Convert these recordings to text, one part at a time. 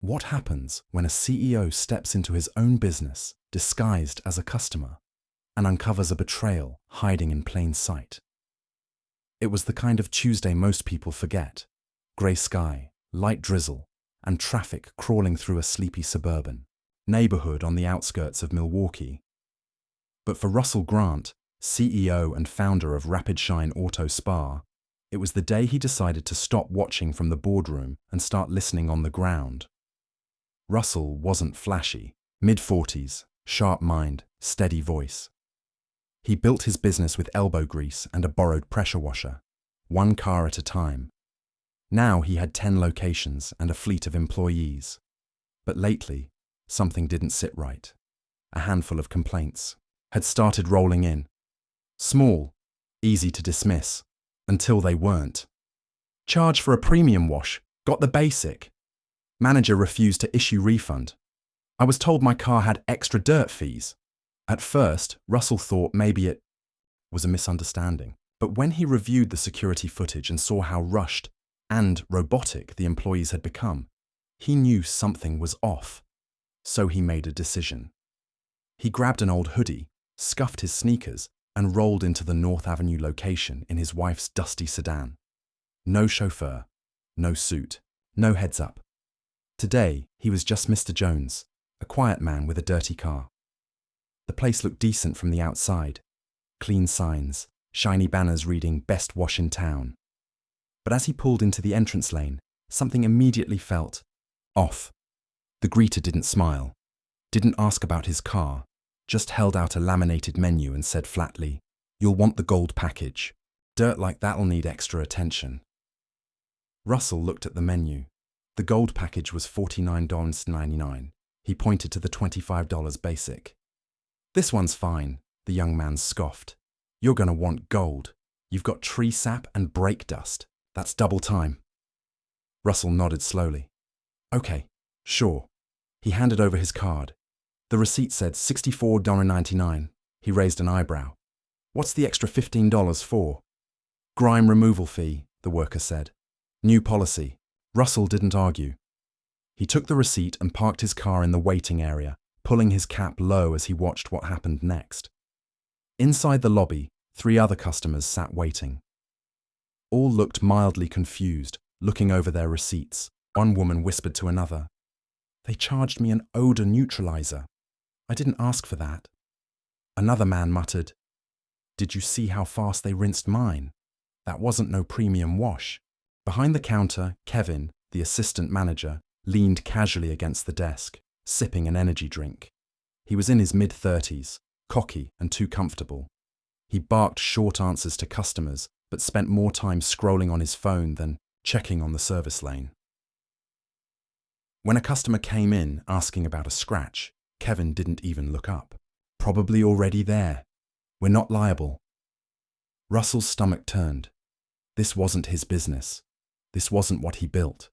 What happens when a CEO steps into his own business disguised as a customer and uncovers a betrayal hiding in plain sight? It was the kind of Tuesday most people forget. Grey sky, light drizzle, and traffic crawling through a sleepy suburban neighborhood on the outskirts of Milwaukee. But for Russell Grant, CEO and founder of Rapid Shine Auto Spa, it was the day he decided to stop watching from the boardroom and start listening on the ground. Russell wasn't flashy, mid-40s, sharp mind, steady voice. He built his business with elbow grease and a borrowed pressure washer, one car at a time. Now he had 10 locations and a fleet of employees. But lately, something didn't sit right. A handful of complaints had started rolling in. Small, easy to dismiss, until they weren't. Charge for a premium wash, got the basic. Manager refused to issue refund. I was told my car had extra dirt fees. At first, Russell thought maybe it was a misunderstanding. But when he reviewed the security footage and saw how rushed and robotic the employees had become, he knew something was off. So he made a decision. He grabbed an old hoodie, scuffed his sneakers, and rolled into the North Avenue location in his wife's dusty sedan. No chauffeur, no suit, no heads up. Today, he was just Mr. Jones, a quiet man with a dirty car. The place looked decent from the outside. Clean signs, shiny banners reading "Best Wash in Town." But as he pulled into the entrance lane, something immediately felt off. The greeter didn't smile, didn't ask about his car, just held out a laminated menu and said flatly, "You'll want the gold package. Dirt like that'll need extra attention." Russell looked at the menu. The gold package was $49.99. He pointed to the $25 basic. "This one's fine," the young man scoffed. "You're going to want gold. You've got tree sap and brake dust. That's double time." Russell nodded slowly. "Okay, sure." He handed over his card. The receipt said $64.99. He raised an eyebrow. "What's the extra $15 for?" "Grime removal fee," the worker said. "New policy." Russell didn't argue. He took the receipt and parked his car in the waiting area, pulling his cap low as he watched what happened next. Inside the lobby, 3 other customers sat waiting. All looked mildly confused, looking over their receipts. One woman whispered to another, "They charged me an odor neutralizer. I didn't ask for that." Another man muttered, "Did you see how fast they rinsed mine? That wasn't no premium wash." Behind the counter, Kevin, the assistant manager, leaned casually against the desk, sipping an energy drink. He was in his mid-30s, cocky and too comfortable. He barked short answers to customers, but spent more time scrolling on his phone than checking on the service lane. When a customer came in asking about a scratch, Kevin didn't even look up. "Probably already there. We're not liable." Russell's stomach turned. This wasn't his business. This wasn't what he built.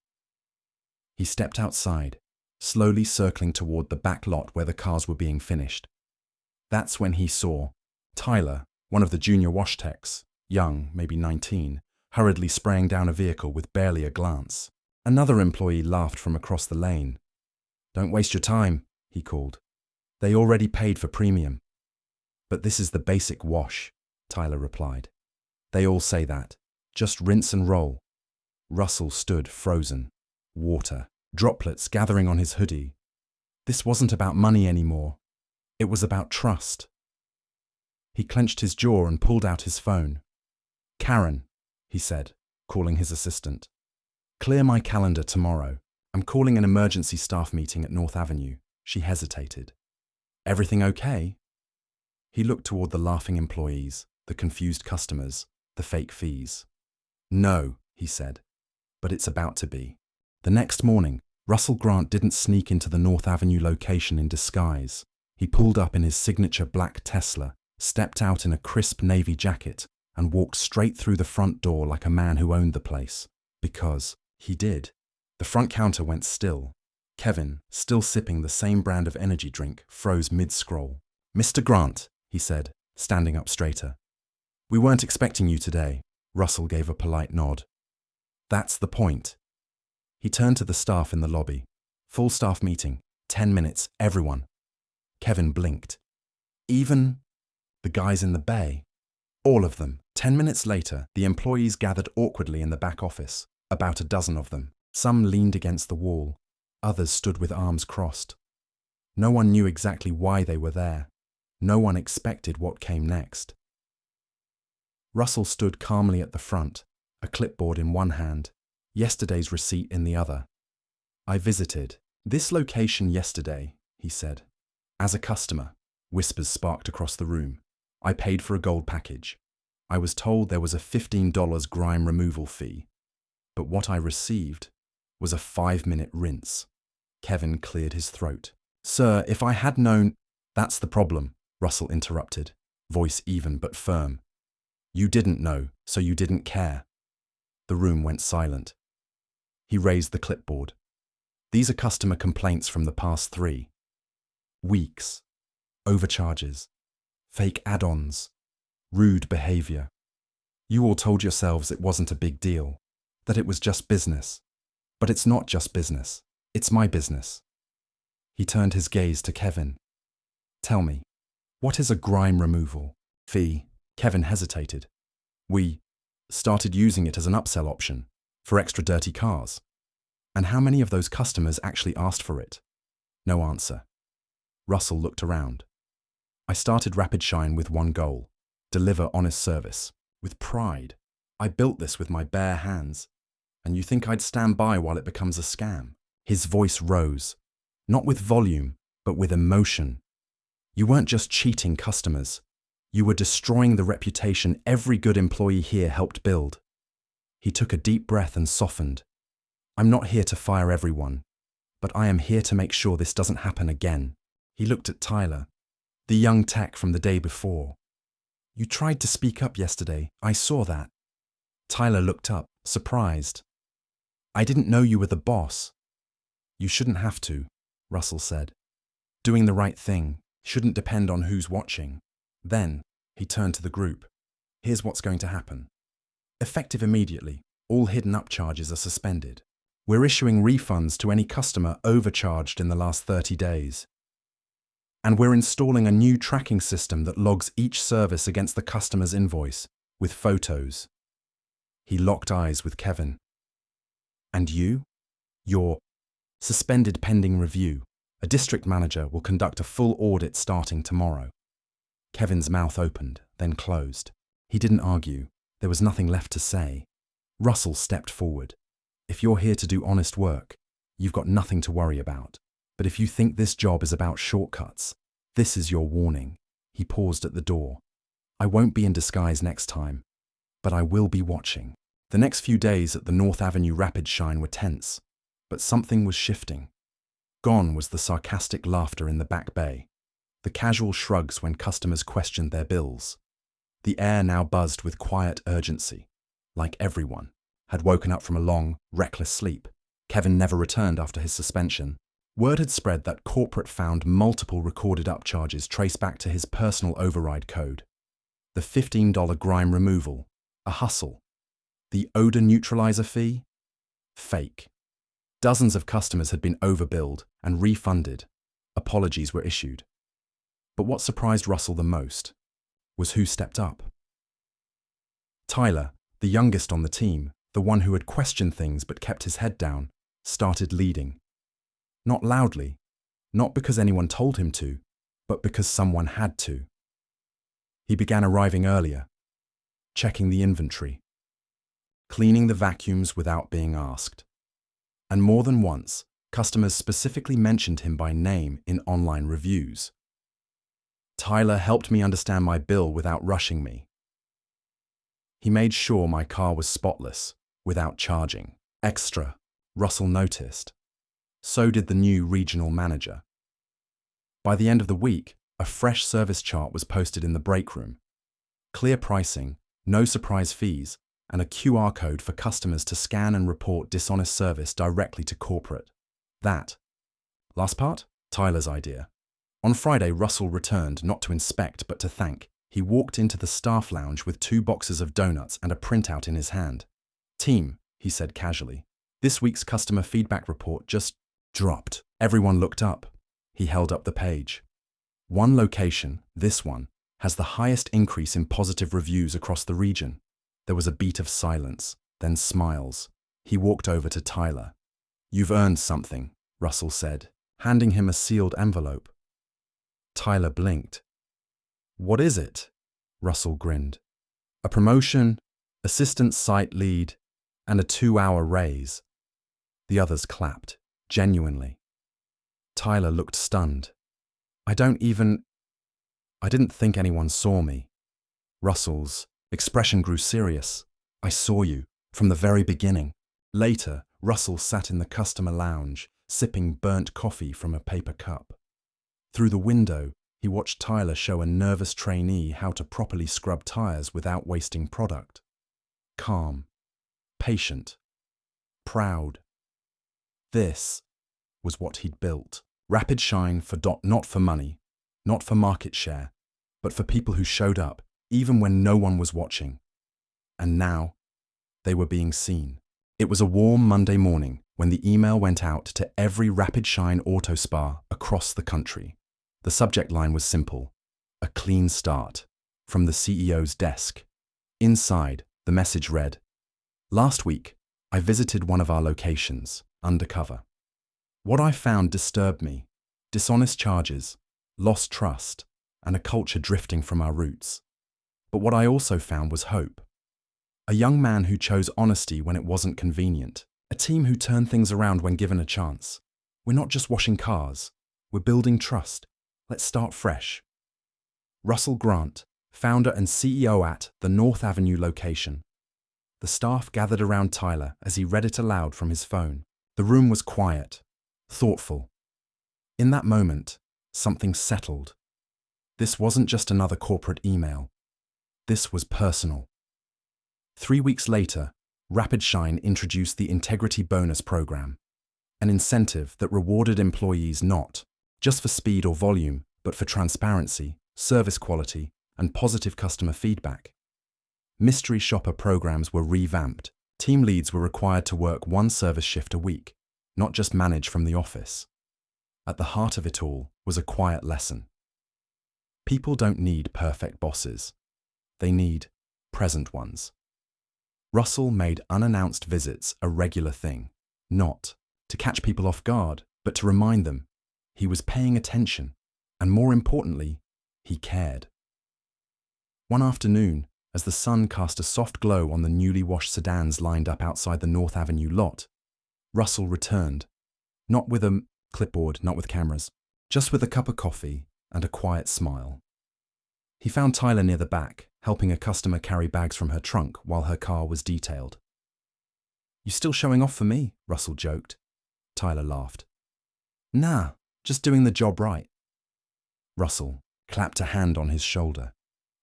He stepped outside, slowly circling toward the back lot where the cars were being finished. That's when he saw Tyler, one of the junior wash techs, young, maybe 19, hurriedly spraying down a vehicle with barely a glance. Another employee laughed from across the lane. "Don't waste your time," he called. "They already paid for premium." "But this is the basic wash," Tyler replied. "They all say that. Just rinse and roll." Russell stood frozen. Water, droplets gathering on his hoodie. This wasn't about money anymore. It was about trust. He clenched his jaw and pulled out his phone. "Karen," he said, calling his assistant. "Clear my calendar tomorrow. I'm calling an emergency staff meeting at North Avenue." She hesitated. "Everything okay?" He looked toward the laughing employees, the confused customers, the fake fees. "No," he said, "but it's about to be." The next morning, Russell Grant didn't sneak into the North Avenue location in disguise. He pulled up in his signature black Tesla, stepped out in a crisp navy jacket, and walked straight through the front door like a man who owned the place. Because he did. The front counter went still. Kevin, still sipping the same brand of energy drink, froze mid-scroll. "Mr. Grant," he said, standing up straighter. "We weren't expecting you today." Russell gave a polite nod. "That's the point." He turned to the staff in the lobby. Full staff meeting. 10 minutes, everyone. Kevin blinked. Even the guys in the bay. All of them. 10 minutes later, the employees gathered awkwardly in the back office, about a dozen of them. Some leaned against the wall. Others stood with arms crossed. No one knew exactly why they were there. No one expected what came next. Russell stood calmly at the front, a clipboard in one hand, yesterday's receipt in the other. I visited this location yesterday, he said. As a customer, whispers sparked across the room. I paid for a gold package. I was told there was a $15 grime removal fee, but what I received was a 5-minute rinse. Kevin cleared his throat. Sir, if I had known... That's the problem, Russell interrupted, voice even but firm. You didn't know, so you didn't care. The room went silent. He raised the clipboard. These are customer complaints from the past 3 weeks. Overcharges, fake add-ons, rude behavior. You all told yourselves it wasn't a big deal, that it was just business. But it's not just business. It's my business. He turned his gaze to Kevin. Tell me, what is a grime removal fee? Kevin hesitated. We started using it as an upsell option for extra dirty cars. And how many of those customers actually asked for it? No answer. Russell looked around. I started Rapid Shine with one goal: deliver honest service. With pride. I built this with my bare hands. And you think I'd stand by while it becomes a scam? His voice rose, not with volume, but with emotion. You weren't just cheating customers. You were destroying the reputation every good employee here helped build. He took a deep breath and softened. I'm not here to fire everyone, but I am here to make sure this doesn't happen again. He looked at Tyler, the young tech from the day before. You tried to speak up yesterday. I saw that. Tyler looked up, surprised. I didn't know you were the boss. You shouldn't have to, Russell said. Doing the right thing shouldn't depend on who's watching. Then, he turned to the group. Here's what's going to happen. Effective immediately, all hidden upcharges are suspended. We're issuing refunds to any customer overcharged in the last 30 days. And we're installing a new tracking system that logs each service against the customer's invoice, with photos. He locked eyes with Kevin. And you? You're suspended pending review. A district manager will conduct a full audit starting tomorrow. Kevin's mouth opened, then closed. He didn't argue. There was nothing left to say. Russell stepped forward. If you're here to do honest work, you've got nothing to worry about. But if you think this job is about shortcuts, this is your warning. He paused at the door. I won't be in disguise next time, but I will be watching. The next few days at the North Avenue Rapid Shine were tense, but something was shifting. Gone was the sarcastic laughter in the back bay, the casual shrugs when customers questioned their bills. The air now buzzed with quiet urgency, like everyone had woken up from a long, reckless sleep. Kevin never returned after his suspension. Word had spread that corporate found multiple recorded upcharges traced back to his personal override code. The $15 grime removal, a hustle. The odor neutralizer fee, fake. Dozens of customers had been overbilled and refunded. Apologies were issued. But what surprised Russell the most was who stepped up. Tyler, the youngest on the team, the one who had questioned things but kept his head down, started leading. Not loudly, not because anyone told him to, but because someone had to. He began arriving earlier, checking the inventory, cleaning the vacuums without being asked. And more than once, customers specifically mentioned him by name in online reviews. Tyler helped me understand my bill without rushing me. He made sure my car was spotless, without charging. Extra, Russell noticed. So did the new regional manager. By the end of the week, a fresh service chart was posted in the break room. Clear pricing, no surprise fees, and a QR code for customers to scan and report dishonest service directly to corporate. That. Last part? Tyler's idea. On Friday, Russell returned not to inspect but to thank. He walked into the staff lounge with 2 boxes of donuts and a printout in his hand. Team, he said casually, this week's customer feedback report just dropped. Everyone looked up. He held up the page. One location, this one, has the highest increase in positive reviews across the region. There was a beat of silence, then smiles. He walked over to Tyler. "You've earned something," Russell said, handing him a sealed envelope. Tyler blinked. "What is it?" Russell grinned. "A promotion, assistant site lead, and a 2-hour raise." The others clapped, genuinely. Tyler looked stunned. I didn't think anyone saw me." Russell's expression grew serious. "I saw you, from the very beginning." Later, Russell sat in the customer lounge, sipping burnt coffee from a paper cup. Through the window, he watched Tyler show a nervous trainee how to properly scrub tires without wasting product. Calm, patient, proud. This was what he'd built. Rapid Shine not for money, not for market share, but for people who showed up, even when no one was watching. And now, they were being seen. It was a warm Monday morning when the email went out to every Rapid Shine auto spa across the country. The subject line was simple: a clean start, from the CEO's desk. Inside, the message read, "Last week, I visited one of our locations, Undercover. What I found disturbed me: dishonest charges, lost trust, and a culture drifting from our roots. But what I also found was hope. A young man who chose honesty when it wasn't convenient. A team who turned things around when given a chance. We're not just washing cars. We're building trust. Let's start fresh." Russell Grant, founder and CEO at the North Avenue location. The staff gathered around Tyler as he read it aloud from his phone. The room was quiet, thoughtful. In that moment, something settled. This wasn't just another corporate email. This was personal. 3 weeks later, Rapid Shine introduced the Integrity Bonus Program, an incentive that rewarded employees not just for speed or volume, but for transparency, service quality, and positive customer feedback. Mystery shopper programs were revamped. Team leads were required to work one service shift a week, not just manage from the office. At the heart of it all was a quiet lesson. People don't need perfect bosses. They need present ones. Russell made unannounced visits a regular thing, not to catch people off guard, but to remind them he was paying attention, and more importantly, he cared. One afternoon, as the sun cast a soft glow on the newly washed sedans lined up outside the North Avenue lot, Russell returned, not with a clipboard, not with cameras, just with a cup of coffee and a quiet smile. He found Tyler near the back, helping a customer carry bags from her trunk while her car was detailed. "You still showing off for me?" Russell joked. Tyler laughed. "Nah, just doing the job right." Russell clapped a hand on his shoulder.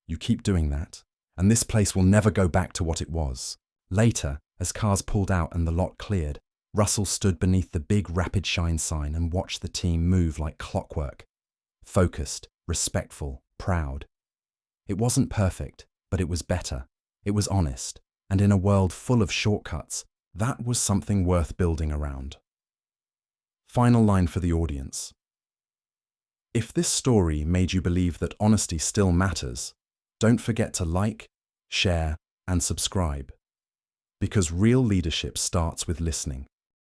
"You keep doing that, and this place will never go back to what it was." Later, as cars pulled out and the lot cleared, Russell stood beneath the big Rapid Shine sign and watched the team move like clockwork. Focused, respectful, proud. It wasn't perfect, but it was better. It was honest, and in a world full of shortcuts, that was something worth building around. Final line for the audience. If this story made you believe that honesty still matters, don't forget to like, share, and subscribe. Because real leadership starts with listening.